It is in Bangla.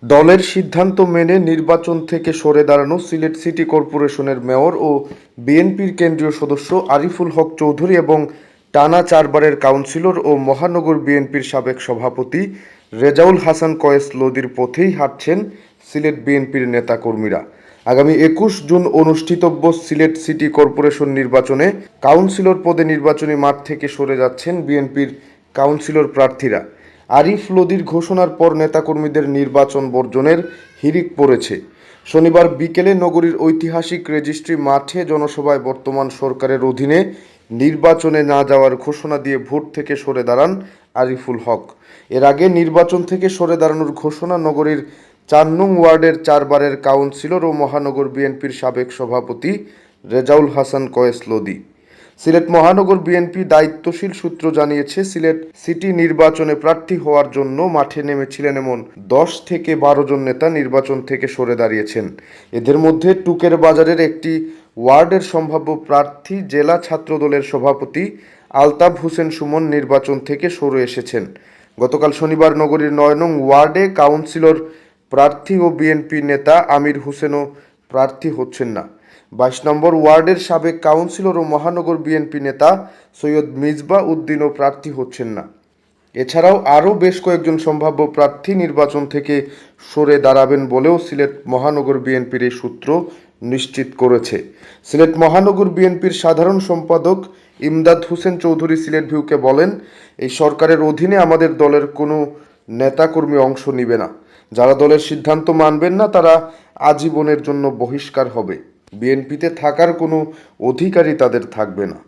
দলের সিদ্ধান্ত মেনে নির্বাচন থেকে সরে দাঁড়ানো সিলেট সিটি কর্পোরেশনের মেয়র ও বিএনপির কেন্দ্রীয় সদস্য আরিফুল হক চৌধুরী এবং টানা 4বারের কাউন্সিলর ও মহানগর বিএনপির সাবেক সভাপতি রেজাউল হাসান কয়েস লোদির পথেই হাঁটছেন সিলেট বিএনপির নেতাকর্মীরা। আগামী 21 জুন অনুষ্ঠিতব্য সিলেট সিটি কর্পোরেশন নির্বাচনে কাউন্সিলর পদে নির্বাচনী মাঠ থেকে সরে যাচ্ছেন বিএনপির কাউন্সিলর প্রার্থীরা। আরিফ লোদির ঘোষণার পর নেতাকর্মীদের নির্বাচন বর্জনের হিড়িক পড়েছে। শনিবার বিকেলে নগরীর ঐতিহাসিক রেজিস্ট্রি মাঠে জনসভায় বর্তমান সরকারের অধীনে নির্বাচনে না যাওয়ার ঘোষণা দিয়ে ভোট থেকে সরে দাঁড়ান আরিফুল হক। এর আগে নির্বাচন থেকে সরে দাঁড়ানোর ঘোষণা নগরীর 4 নং ওয়ার্ডের 4বারের কাউন্সিলর ও মহানগর বিএনপির সাবেক সভাপতি রেজাউল হাসান কয়েস লোদি। সিলেট মহানগর বিএনপি দায়িত্বশীল সূত্র জানিয়েছে, সিলেট সিটি নির্বাচনে প্রার্থী হওয়ার জন্য মাঠে নেমেছিলেন এমন 10 থেকে 12 জন নেতা নির্বাচন থেকে সরে দাঁড়িয়েছেন। এদের মধ্যে টুকের বাজারের একটি ওয়ার্ডের সম্ভাব্য প্রার্থী জেলা ছাত্রদলের সভাপতি আলতাফ হোসেন সুমন নির্বাচন থেকে সরে এসেছেন। গতকাল শনিবার নগরীর 9 নং ওয়ার্ডে কাউন্সিলর প্রার্থী ও বিএনপি নেতা আমির হোসেনও প্রার্থী হচ্ছেন না। 22 নম্বর ওয়ার্ডের সাবেক কাউন্সিলর ও মহানগর বিএনপি নেতা সৈয়দ মিজবা উদ্দিনও প্রার্থী হচ্ছেন না। এছাড়াও আরও বেশ কয়েকজন সম্ভাব্য প্রার্থী নির্বাচন থেকে সরে দাঁড়াবেন বলেও সিলেট মহানগর বিএনপির এই সূত্র নিশ্চিত করেছে। সিলেট মহানগর বিএনপির সাধারণ সম্পাদক ইমদাদ হোসেন চৌধুরী সিলেট ভিউকে বলেন, এই সরকারের অধীনে আমাদের দলের কোনো নেতাকর্মী অংশ নিবে না। যারা দলের সিদ্ধান্ত মানবেন না তারা আজীবনের জন্য বহিষ্কার হবে। বিএনপিতে থাকার কোনো অধিকারই তাদের থাকবে না।